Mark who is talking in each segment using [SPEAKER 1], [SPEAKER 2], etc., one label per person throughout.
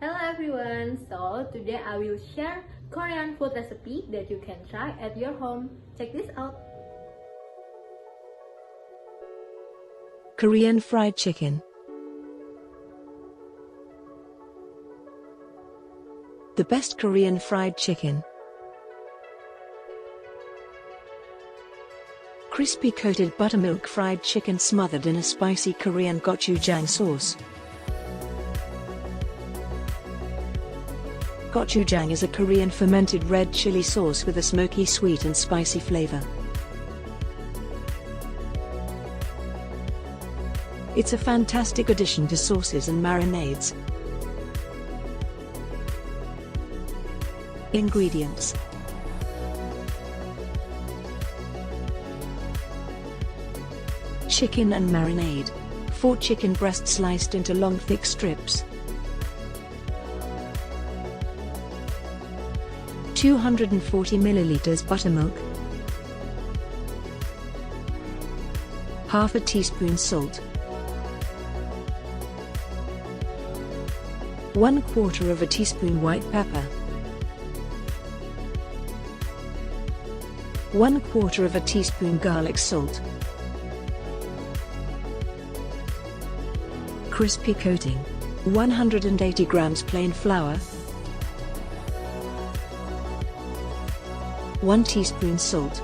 [SPEAKER 1] Hello everyone, so today I will share Korean food recipe that you can try at your home. Check this out.
[SPEAKER 2] Korean fried chicken. The best Korean fried chicken. Crispy coated buttermilk fried chicken smothered in a spicy Korean gochujang sauce. Gochujang is a Korean fermented red chili sauce with a smoky sweet and spicy flavor. It's a fantastic addition to sauces and marinades. Ingredients: chicken and marinade. 4 chicken breasts sliced into long thick strips. 240 milliliters buttermilk. Half a teaspoon salt. 1/4 of a teaspoon white pepper. 1/4 of a teaspoon garlic salt. Crispy coating. 180 grams plain flour. 1 teaspoon salt.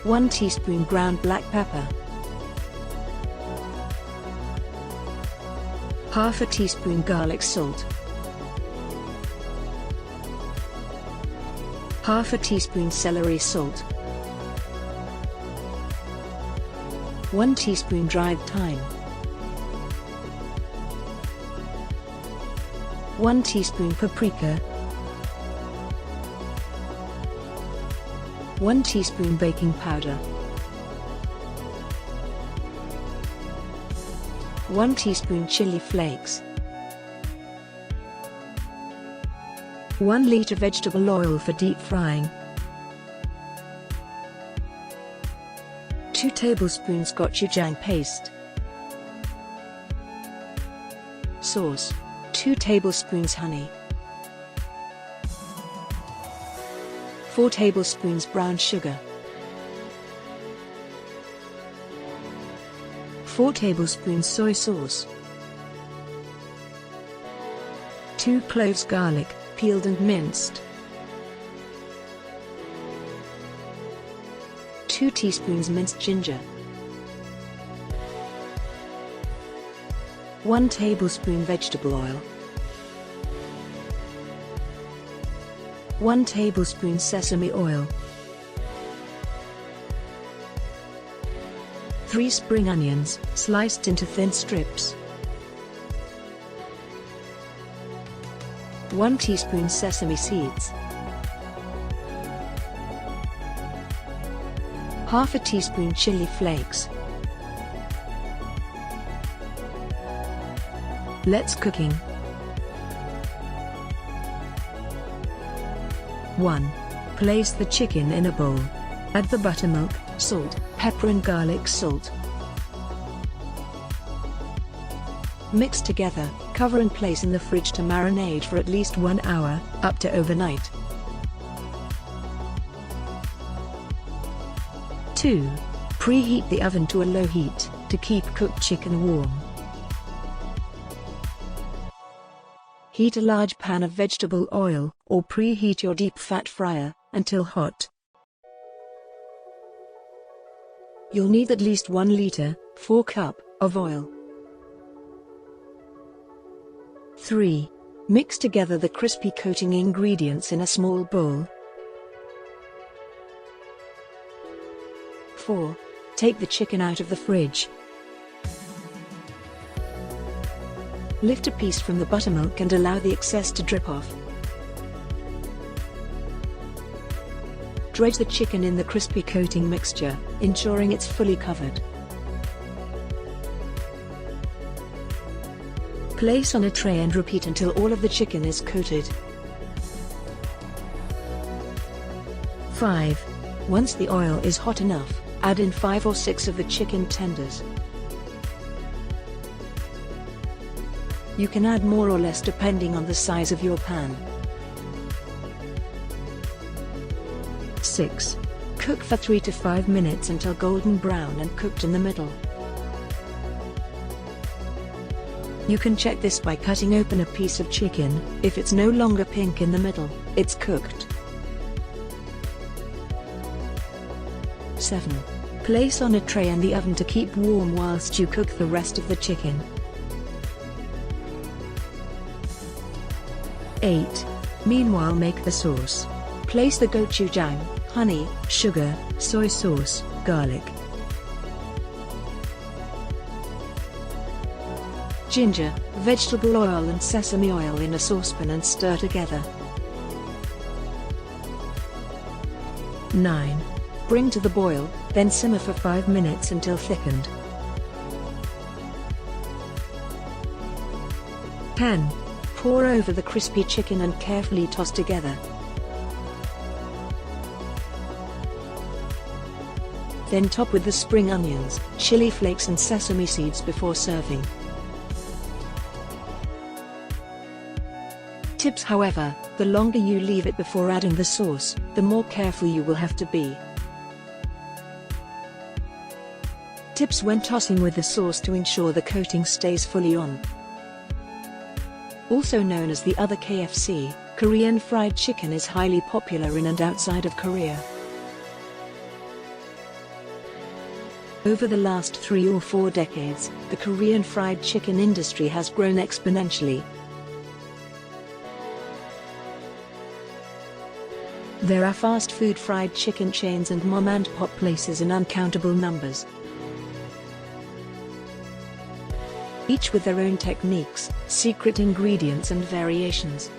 [SPEAKER 2] 1 teaspoon ground black pepper. Half a teaspoon garlic salt. Half a teaspoon celery salt. 1 teaspoon dried thyme. 1 teaspoon paprika. 1 teaspoon baking powder. 1 teaspoon chili flakes. 1 liter vegetable oil for deep frying. 2 tablespoons gochujang paste. Sauce: 2 tablespoons honey. 4 tablespoons brown sugar. 4 tablespoons soy sauce. 2 cloves garlic, peeled and minced. 2 teaspoons minced ginger. 1 tablespoon vegetable oil. 1 tablespoon sesame oil. 3 spring onions, sliced into thin strips. 1 teaspoon sesame seeds. Half a teaspoon chili flakes. Let's cooking. 1. Place the chicken in a bowl. Add the buttermilk, salt, pepper and garlic salt. Mix together, cover and place in the fridge to marinate for at least 1 hour, up to overnight. 2. Preheat the oven to a low heat, to keep cooked chicken warm. Heat a large pan of vegetable oil, or preheat your deep fat fryer, until hot. You'll need at least 1 liter, 4 cup, of oil. 3. Mix together the crispy coating ingredients in a small bowl. 4. Take the chicken out of the fridge. Lift a piece from the buttermilk and allow the excess to drip off. Dredge the chicken in the crispy coating mixture, ensuring it's fully covered. Place on a tray and repeat until all of the chicken is coated. 5. Once the oil is hot enough, add in 5 or 6 of the chicken tenders. You can add more or less depending on the size of your pan. 6. Cook for 3 to 5 minutes until golden brown and cooked in the middle. You can check this by cutting open a piece of chicken. If it's no longer pink in the middle, it's cooked. 7. Place on a tray in the oven to keep warm whilst you cook the rest of the chicken. 8. Meanwhile, make the sauce. Place the gochujang, honey, sugar, soy sauce, garlic, ginger, vegetable oil and sesame oil in a saucepan and stir together. 9. Bring to the boil, then simmer for 5 minutes until thickened. 10. Pour over the crispy chicken and carefully toss together. Then top with the spring onions, chili flakes and sesame seeds before serving. Tips: however, the longer you leave it before adding the sauce, the more careful you will have to be. Tips when tossing with the sauce to ensure the coating stays fully on. Also known as the other KFC, Korean fried chicken is highly popular in and outside of Korea. Over the last 3 or 4 decades, the Korean fried chicken industry has grown exponentially. There are fast food fried chicken chains and mom and pop places in uncountable numbers, each with their own techniques, secret ingredients and variations.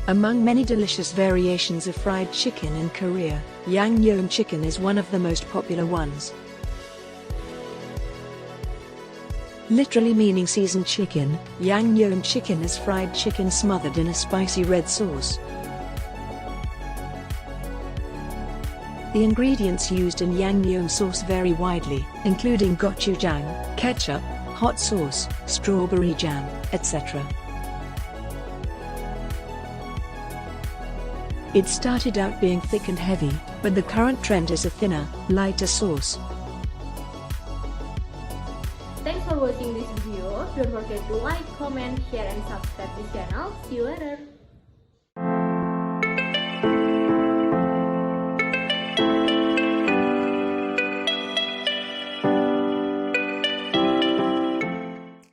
[SPEAKER 2] Among many delicious variations of fried chicken in Korea, Yangnyeom chicken is one of the most popular ones. Literally meaning seasoned chicken, Yangnyeom chicken is fried chicken smothered in a spicy red sauce. The ingredients used in Yangnyeom sauce vary widely, including gochujang, ketchup, hot sauce, strawberry jam, etc. It started out being thick and heavy, but the current trend is a thinner, lighter sauce.
[SPEAKER 1] Thanks for watching this video. Don't forget to like, comment, share and subscribe this channel. See you later.